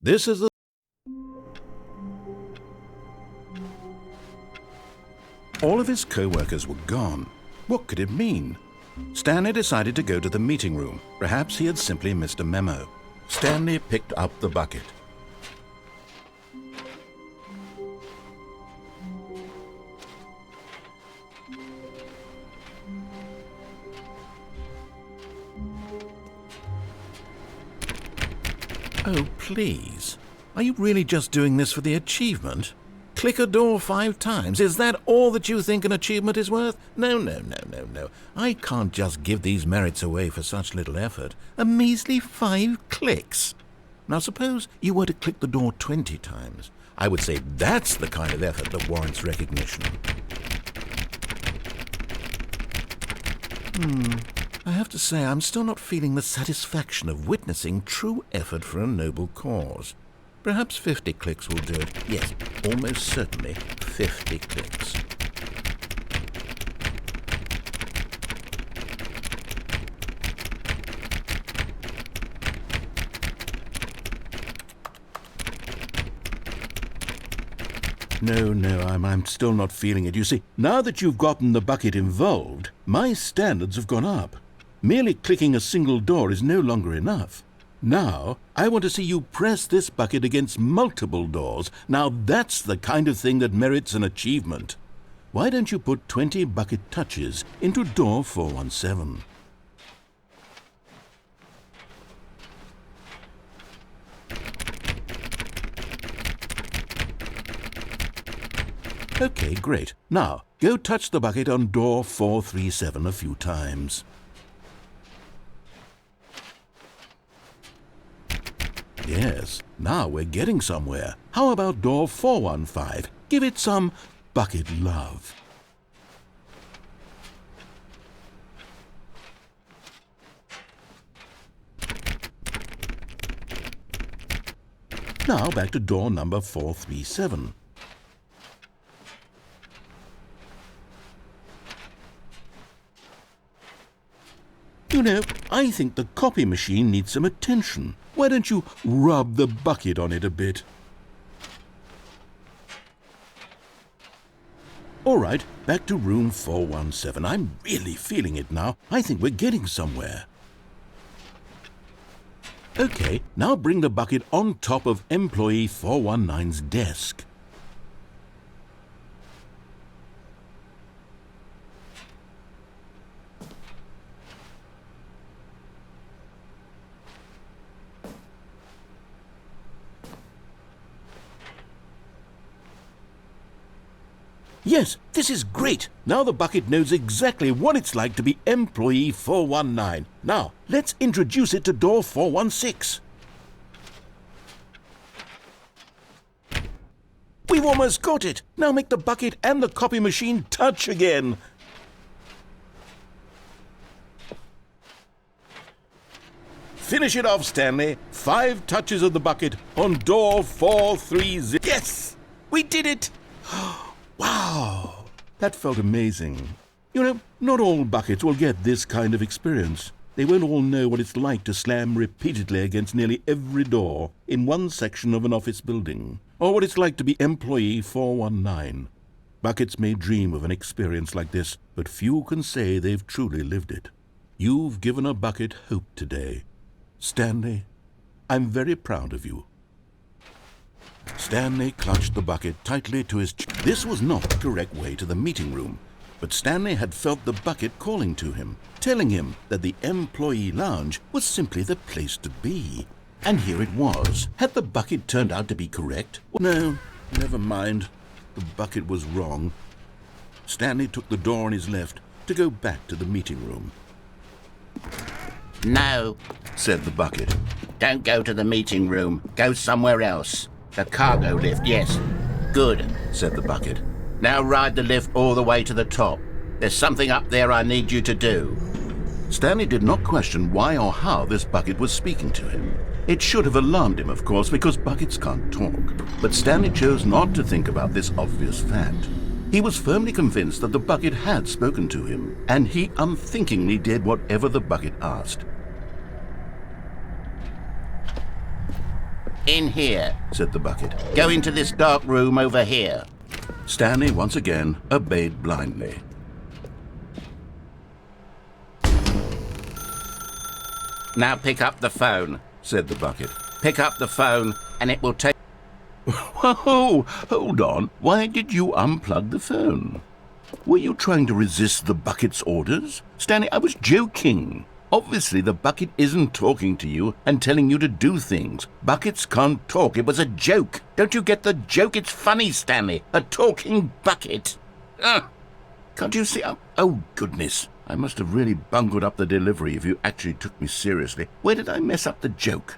This is the... All of his co-workers were gone. What could it mean? Stanley decided to go to the meeting room. Perhaps he had simply missed a memo. Stanley picked up the bucket. Oh, please. Are you really just doing this for the achievement? Click a door 5 times. Is that all that you think an achievement is worth? No. I can't just give these merits away for such little effort. A measly 5 clicks. Now suppose you were to click the door 20 times. I would say that's the kind of effort that warrants recognition. I have to say I'm still not feeling the satisfaction of witnessing true effort for a noble cause. Perhaps 50 clicks will do it. Yes, almost certainly 50 clicks. No, I'm still not feeling it. You see, now that you've gotten the bucket involved, my standards have gone up. Merely clicking a single door is no longer enough. Now, I want to see you press this bucket against multiple doors. Now that's the kind of thing that merits an achievement. Why don't you put 20 bucket touches into door 417? Okay, great. Now, go touch the bucket on door 437 a few times. Yes, now we're getting somewhere. How about door 415? Give it some bucket love. Now back to door number 437. You know, I think the copy machine needs some attention. Why don't you rub the bucket on it a bit? All right, back to room 417. I'm really feeling it now. I think we're getting somewhere. Okay, now bring the bucket on top of employee 419's desk. Yes, this is great. Now the bucket knows exactly what it's like to be employee 419. Now, let's introduce it to door 416. We've almost got it. Now make the bucket and the copy machine touch again. Finish it off, Stanley. 5 touches of the bucket on door 430. Yes! We did it! Wow! That felt amazing. You know, not all buckets will get this kind of experience. They won't all know what it's like to slam repeatedly against nearly every door in one section of an office building, or what it's like to be employee 419. Buckets may dream of an experience like this, but few can say they've truly lived it. You've given a bucket hope today. Stanley, I'm very proud of you. Stanley clutched the bucket tightly to his chest. This was not the correct way to the meeting room, but Stanley had felt the bucket calling to him, telling him that the employee lounge was simply the place to be. And here it was. Had the bucket turned out to be correct? No, never mind. The bucket was wrong. Stanley took the door on his left to go back to the meeting room. No, said the bucket. don't go to the meeting room. Go somewhere else. The cargo lift, yes. Good, Said the bucket. now ride the lift all the way to the top. There's something up there I need you to do. Stanley did not question why or how this bucket was speaking to him. It should have alarmed him, of course, because buckets can't talk. But Stanley chose not to think about this obvious fact. He was firmly convinced that the bucket had spoken to him, and he unthinkingly did whatever the bucket asked. In here. said the bucket. Go into this dark room over here. Stanley once again obeyed blindly. Now pick up the phone, said the bucket. Pick up the phone and it will take... Whoa, hold on. Why did you unplug the phone? Were you trying to resist the bucket's orders? Stanley, I was joking. Obviously, the bucket isn't talking to you and telling you to do things. Buckets can't talk. It was a joke. Don't you get the joke? It's funny, Stanley. A talking bucket. Can't you see? Oh, goodness. I must have really bungled up the delivery if you actually took me seriously. Where did I mess up the joke?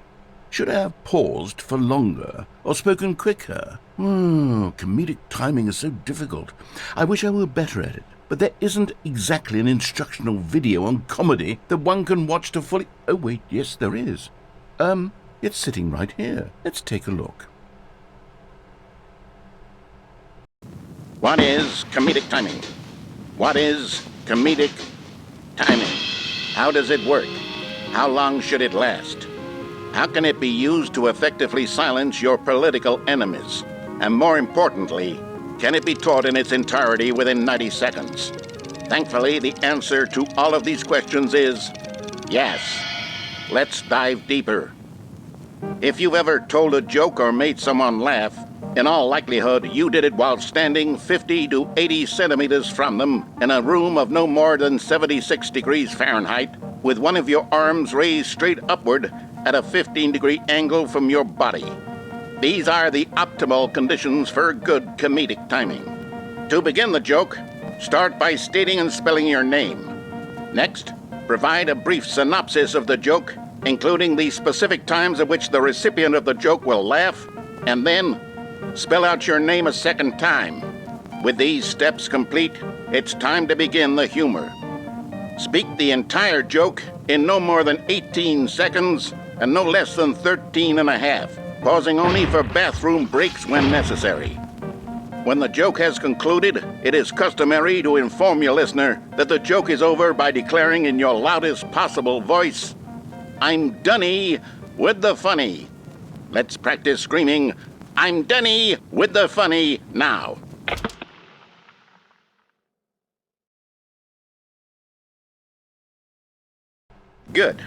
Should I have paused for longer or spoken quicker? Comedic timing is so difficult. I wish I were better at it. But there isn't exactly an instructional video on comedy that one can watch to fully... Oh, wait, yes, there is. It's sitting right here. Let's take a look. What is comedic timing? What is comedic timing? How does it work? How long should it last? How can it be used to effectively silence your political enemies? And more importantly, can it be taught in its entirety within 90 seconds? Thankfully, the answer to all of these questions is yes. Let's dive deeper. If you've ever told a joke or made someone laugh, in all likelihood, you did it while standing 50 to 80 centimeters from them in a room of no more than 76 degrees Fahrenheit, with one of your arms raised straight upward at a 15-degree angle from your body. These are the optimal conditions for good comedic timing. To begin the joke, start by stating and spelling your name. Next, provide a brief synopsis of the joke, including the specific times at which the recipient of the joke will laugh, and then spell out your name a second time. With these steps complete, it's time to begin the humor. Speak the entire joke in no more than 18 seconds and no less than 13 and a half, pausing only for bathroom breaks when necessary. When the joke has concluded, it is customary to inform your listener that the joke is over by declaring in your loudest possible voice, "I'm Dunny with the funny." Let's practice screaming, "I'm Dunny with the funny" now. Good.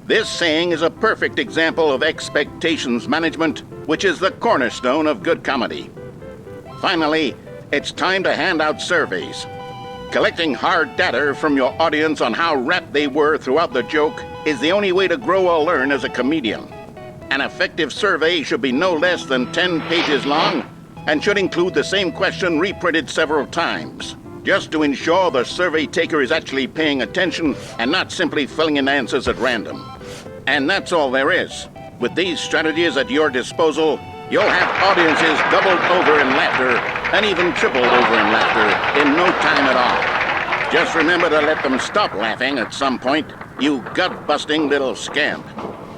This saying is a perfect example of expectations management, which is the cornerstone of good comedy. Finally, it's time to hand out surveys. Collecting hard data from your audience on how rapt they were throughout the joke is the only way to grow or learn as a comedian. An effective survey should be no less than 10 pages long and should include the same question reprinted several times, just to ensure the survey taker is actually paying attention and not simply filling in answers at random. And that's all there is. With these strategies at your disposal, you'll have audiences doubled over in laughter and even tripled over in laughter in no time at all. Just remember to let them stop laughing at some point, you gut-busting little scamp.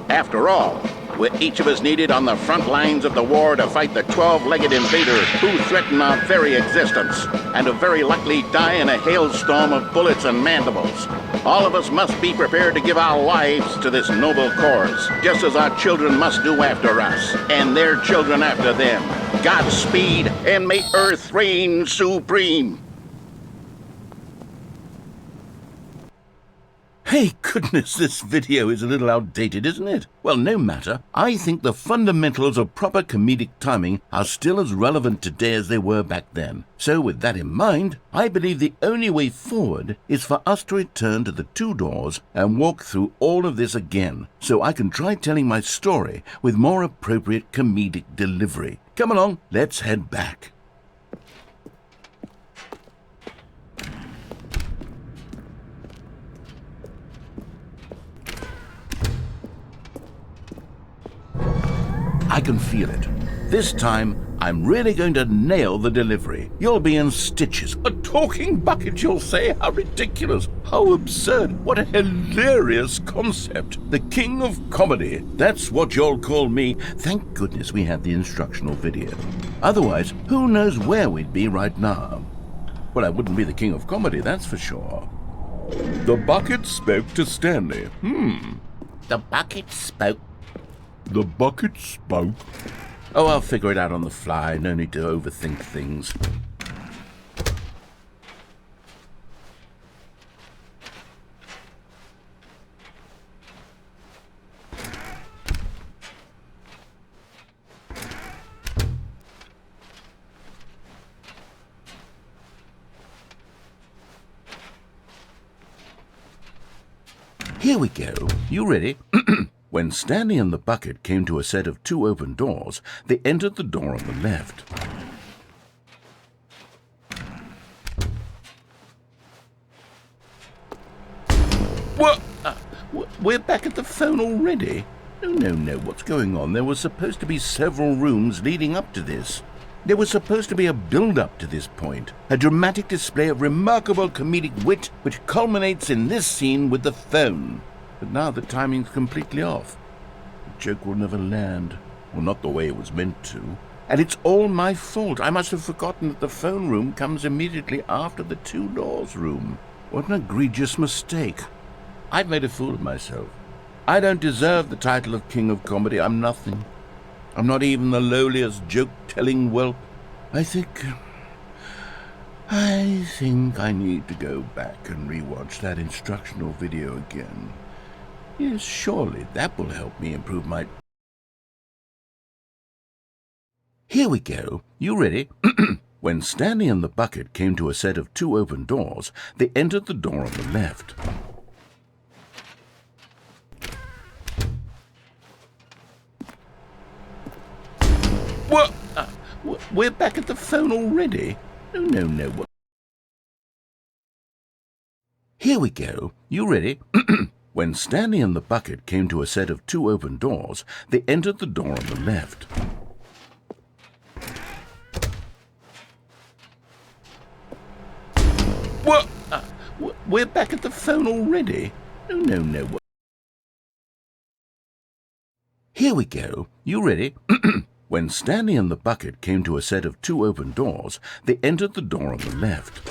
After all, we're each of us needed on the front lines of the war to fight the 12-legged invader who threaten our very existence, and to very likely die in a hailstorm of bullets and mandibles. All of us must be prepared to give our lives to this noble cause, just as our children must do after us, and their children after them. Godspeed, and may Earth reign supreme. Hey, goodness, this video is a little outdated, isn't it? Well, no matter. I think the fundamentals of proper comedic timing are still as relevant today as they were back then. So with that in mind, I believe the only way forward is for us to return to the two doors and walk through all of this again, so I can try telling my story with more appropriate comedic delivery. Come along, let's head back. I can feel it. This time, I'm really going to nail the delivery. You'll be in stitches. A talking bucket, you'll say? How ridiculous. How absurd. What a hilarious concept. The king of comedy. That's what you'll call me. Thank goodness we had the instructional video. Otherwise, who knows where we'd be right now. Well, I wouldn't be the king of comedy, that's for sure. The bucket spoke to Stanley. The bucket spoke The bucket spoke. Oh, I'll figure it out on the fly. No need to overthink things. Here we go. You ready? When Stanley and the bucket came to a set of 2 open doors, they entered the door on the left. What? We're back at the phone already? No, what's going on? There was supposed to be several rooms leading up to this. There was supposed to be a build-up to this point, a dramatic display of remarkable comedic wit which culminates in this scene with the phone. But now the timing's completely off. The joke will never land. Well, not the way it was meant to. And it's all my fault. I must have forgotten that the phone room comes immediately after the 2 doors room. What an egregious mistake. I've made a fool of myself. I don't deserve the title of King of Comedy. I'm nothing. I'm not even the lowliest joke-telling whelp. I think I need to go back and rewatch that instructional video again. Yes, surely that will help me improve my... Here we go. You ready? When Stanley and the bucket came to a set of 2 open doors, they entered the door on the left. What? We're back at the phone already? No. What? Here we go. You ready? When Stanley and the bucket came to a set of 2 open doors, they entered the door on the left. What? We're back at the phone already? No. What? Here we go. You ready? When Stanley and the bucket came to a set of 2 open doors, they entered the door on the left.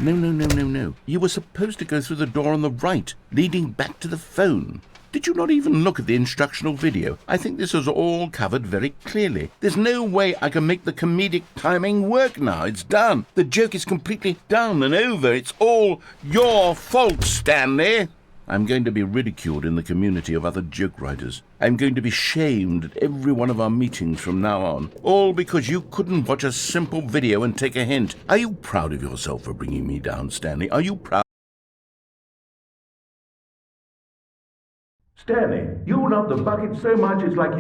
No. You were supposed to go through the door on the right, leading back to the phone. Did you not even look at the instructional video? I think this is all covered very clearly. There's no way I can make the comedic timing work now. It's done. The joke is completely done and over. It's all your fault, Stanley. I'm going to be ridiculed in the community of other joke writers. I'm going to be shamed at every one of our meetings from now on. All because you couldn't watch a simple video and take a hint. Are you proud of yourself for bringing me down, Stanley? Are you proud? Stanley, you love the bucket so much it's like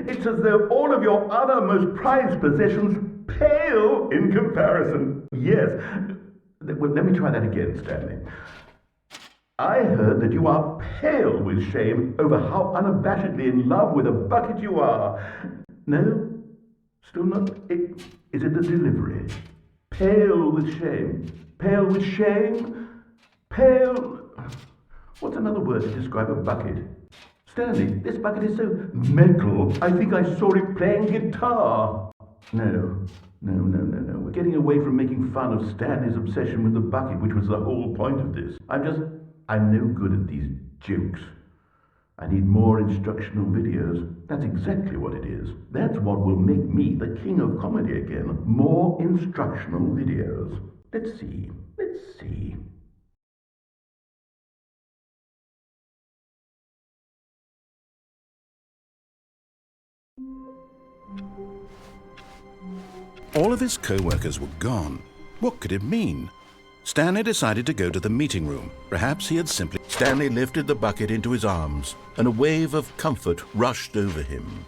it's as though all of your other most prized possessions pale in comparison. Yes. Well, let me try that again, Stanley. I heard that you are pale with shame over how unabashedly in love with a bucket you are. No? Still not? Is it the delivery? Pale with shame. Pale with shame? Pale... What's another word to describe a bucket? Stanley, this bucket is so metal. I think I saw it playing guitar. No. We're getting away from making fun of Stanley's obsession with the bucket, which was the whole point of this. I'm no good at these jokes. I need more instructional videos. That's exactly what it is. That's what will make me the king of comedy again. More instructional videos. Let's see. All of his co-workers were gone. What could it mean? Stanley decided to go to the meeting room. Perhaps he had simply... Stanley lifted the bucket into his arms, and a wave of comfort rushed over him.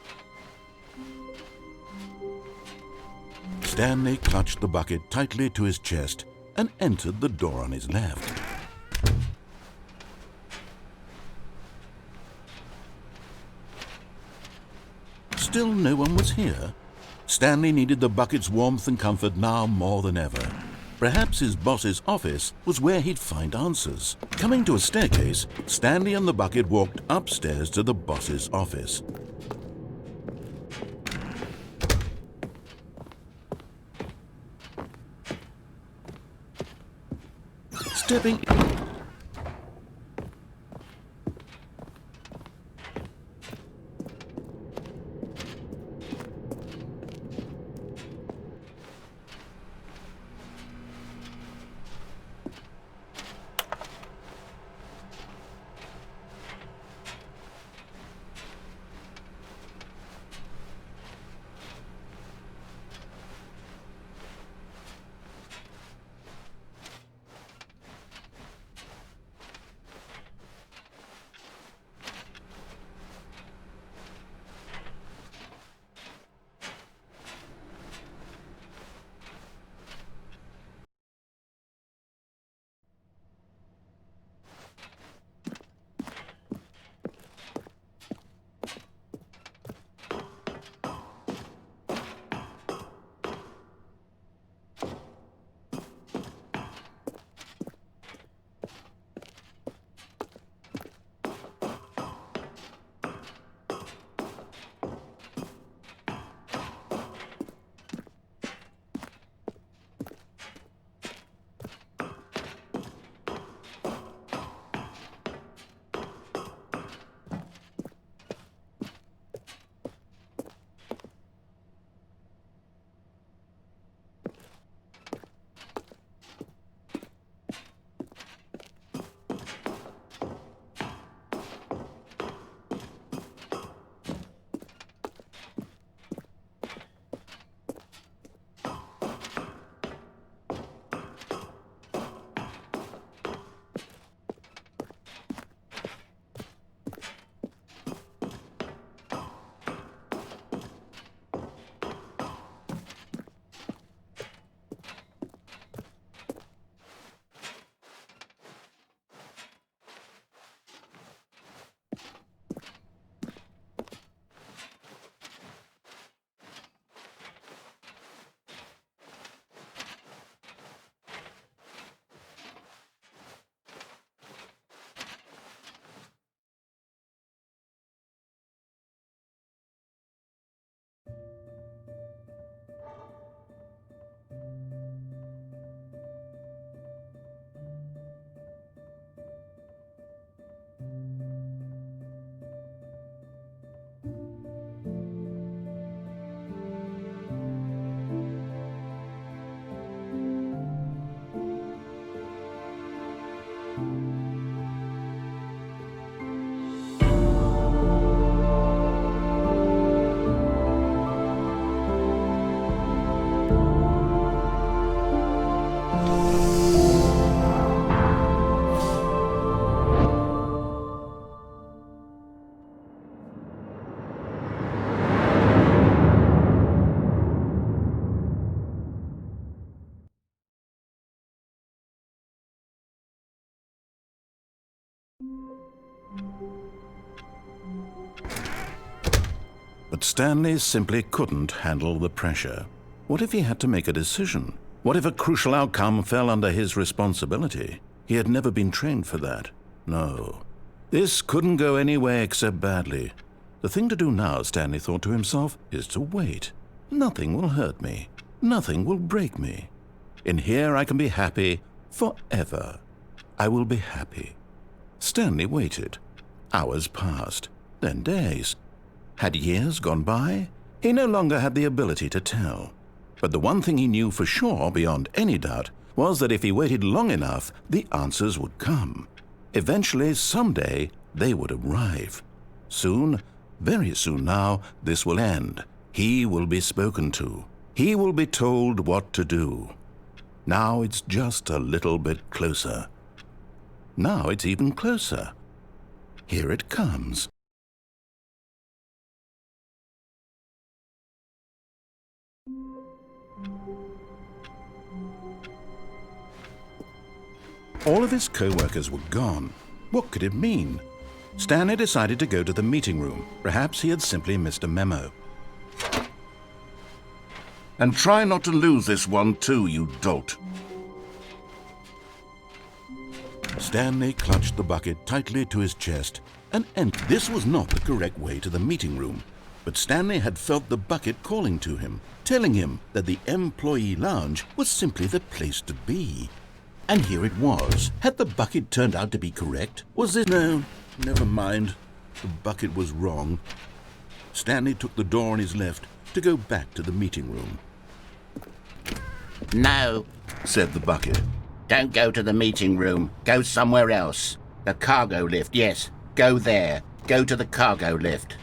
Stanley clutched the bucket tightly to his chest and entered the door on his left. Still no one was here. Stanley needed the bucket's warmth and comfort now more than ever. Perhaps his boss's office was where he'd find answers. Coming to a staircase, Stanley and the bucket walked upstairs to the boss's office. But Stanley simply couldn't handle the pressure. What if he had to make a decision? What if a crucial outcome fell under his responsibility? He had never been trained for that. No. This couldn't go any way except badly. The thing to do now, Stanley thought to himself, is to wait. Nothing will hurt me. Nothing will break me. In here I can be happy forever. I will be happy. Stanley waited. Hours passed, then days. Had years gone by? He no longer had the ability to tell. But the one thing he knew for sure, beyond any doubt, was that if he waited long enough, the answers would come. Eventually, someday, they would arrive. Soon, very soon now, this will end. He will be spoken to. He will be told what to do. Now it's just a little bit closer. Now it's even closer. Here it comes. All of his co-workers were gone. What could it mean? Stanley decided to go to the meeting room. Perhaps he had simply missed a memo. And try not to lose this one too, you dolt. Stanley clutched the bucket tightly to his chest and entered. This was not the correct way to the meeting room, but Stanley had felt the bucket calling to him, telling him that the employee lounge was simply the place to be. And here it was. Had the bucket turned out to be correct? Was it? No, never mind. The bucket was wrong. Stanley took the door on his left to go back to the meeting room. No, Said the bucket. don't go to the meeting room. Go somewhere else. The cargo lift, yes. Go there. Go to the cargo lift.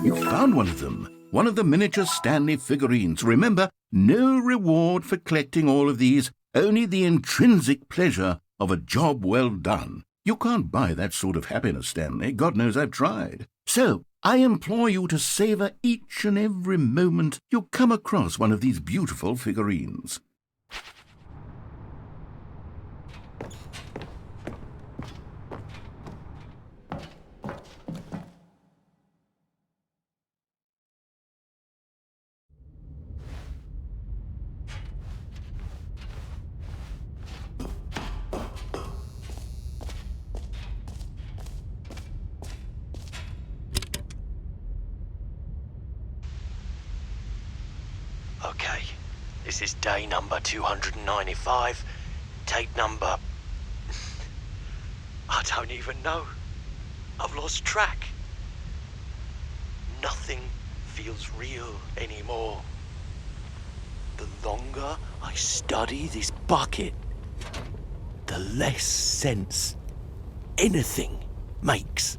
You found one of them. One of the miniature Stanley figurines. Remember, no reward for collecting all of these. Only the intrinsic pleasure of a job well done. You can't buy that sort of happiness, Stanley. God knows I've tried. So, I implore you to savor each and every moment you come across one of these beautiful figurines. Okay, this is day number 295, tape number... I don't even know. I've lost track. Nothing feels real anymore. The longer I study this bucket, the less sense anything makes.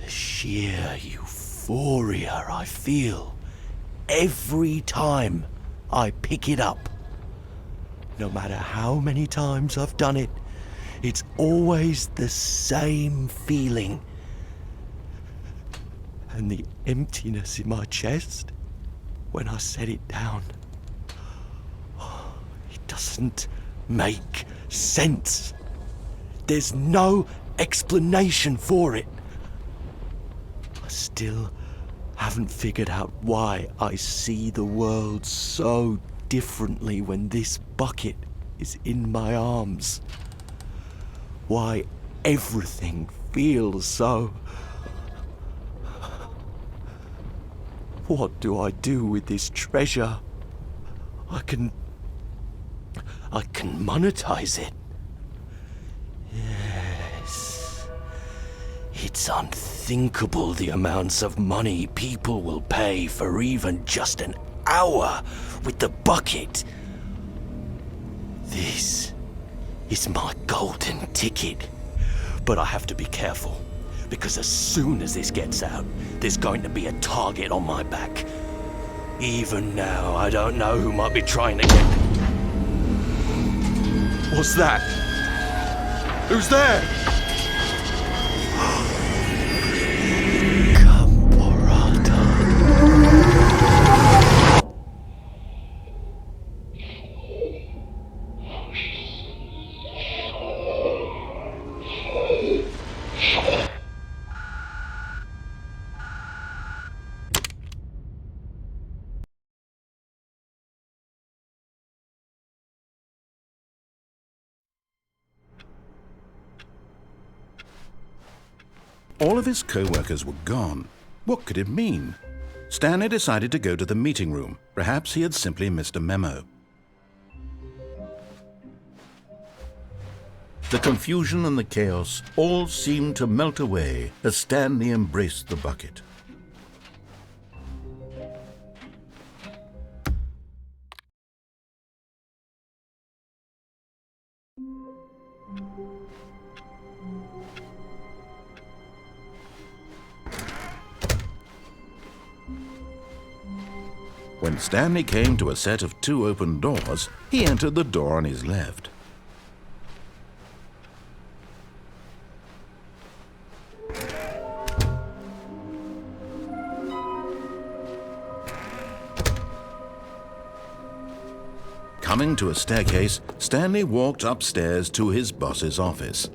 The sheer euphoria I feel every time I pick it up. No matter how many times I've done it, it's always the same feeling. And the emptiness in my chest when I set it down. It doesn't make sense. There's no explanation for it. I still haven't figured out why I see the world so differently when this bucket is in my arms. Why everything feels so... What do I do with this treasure? I can monetize it. Yes. It's unthinkable the amounts of money people will pay for even just an hour with the bucket. This is my golden ticket. But I have to be careful, because as soon as this gets out, there's going to be a target on my back. Even now, I don't know who might be trying to get... What's that? Who's there? All of his co-workers were gone. What could it mean? Stanley decided to go to the meeting room. Perhaps he had simply missed a memo. The confusion and the chaos all seemed to melt away as Stanley embraced the bucket. When Stanley came to a set of 2 open doors, he entered the door on his left. Coming to a staircase, Stanley walked upstairs to his boss's office.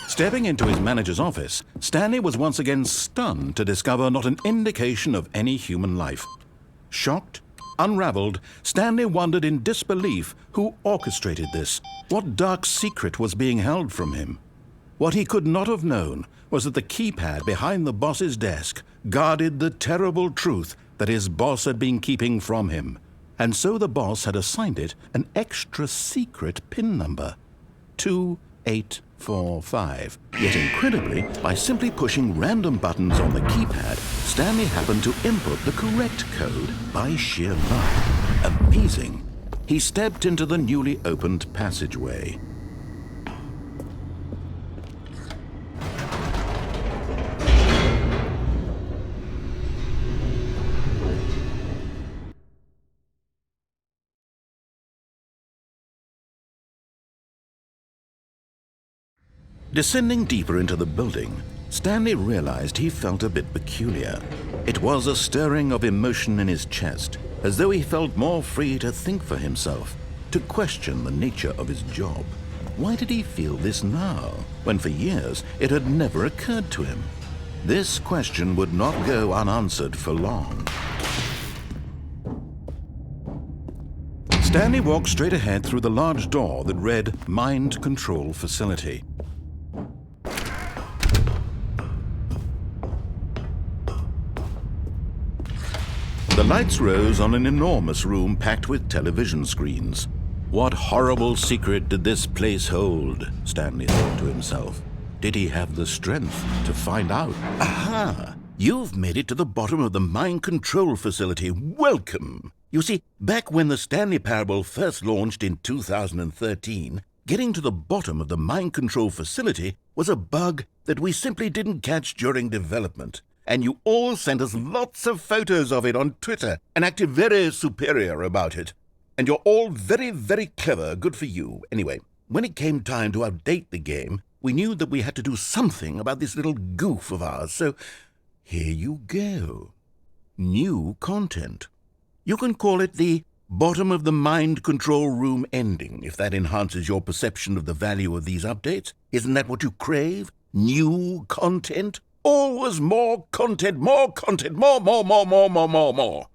Stepping into his manager's office, Stanley was once again stunned to discover not an indication of any human life. Shocked, unraveled, Stanley wondered in disbelief who orchestrated this. What dark secret was being held from him? What he could not have known was that the keypad behind the boss's desk guarded the terrible truth that his boss had been keeping from him. And so the boss had assigned it an extra secret PIN number, 2845. Yet incredibly, by simply pushing random buttons on the keypad, Stanley happened to input the correct code by sheer luck. Amazing. He stepped into the newly opened passageway. Descending deeper into the building, Stanley realized he felt a bit peculiar. It was a stirring of emotion in his chest, as though he felt more free to think for himself, to question the nature of his job. Why did he feel this now, when for years it had never occurred to him? This question would not go unanswered for long. Stanley walked straight ahead through the large door that read Mind Control Facility. The lights rose on an enormous room packed with television screens. What horrible secret did this place hold? Stanley thought to himself. Did he have the strength to find out? Aha! You've made it to the bottom of the mind control facility. Welcome! You see, back when the Stanley Parable first launched in 2013, getting to the bottom of the mind control facility was a bug that we simply didn't catch during development. And you all sent us lots of photos of it on Twitter and acted very superior about it. And you're all very, very clever. Good for you. Anyway, when it came time to update the game, we knew that we had to do something about this little goof of ours. So here you go. New content. You can call it the bottom of the mind control room ending, if that enhances your perception of the value of these updates. Isn't that what you crave? New content? Always more content, more, more.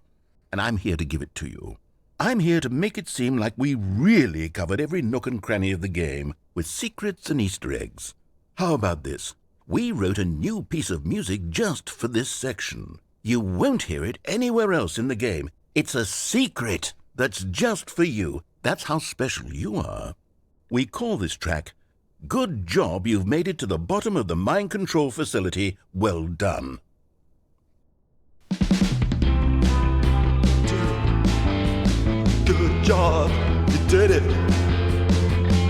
And I'm here to give it to you. I'm here to make it seem like we really covered every nook and cranny of the game with secrets and Easter eggs. How about this? We wrote a new piece of music just for this section. You won't hear it anywhere else in the game. It's a secret that's just for you. That's how special you are. We call this track Good Job You've Made It to the Bottom of the Mind Control Facility. Well done. Good job, you did it.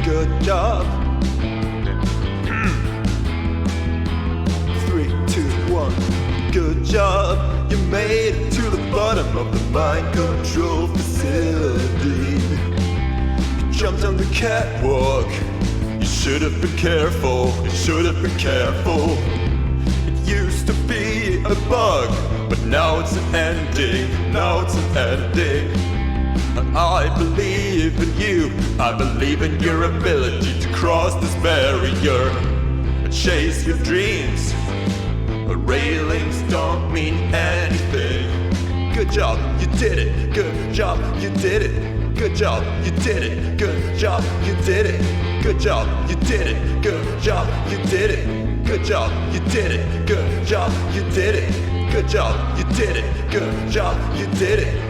Good job. 3, 2, 1. Good job, you made it to the bottom of the mind control facility. You jumped on the catwalk. You should have been careful. You should have been careful. It used to be a bug, but now it's an ending. Now it's an ending. And I believe in you. I believe in your ability to cross this barrier and chase your dreams. But railings don't mean anything. Good job, you did it. Good job, you did it. Good job, you did it. Good job, you did it. Good job, you did it. Good job, you did it. Good job, you did it. Good job, you did it. Good job, you did it. Good job, you did it.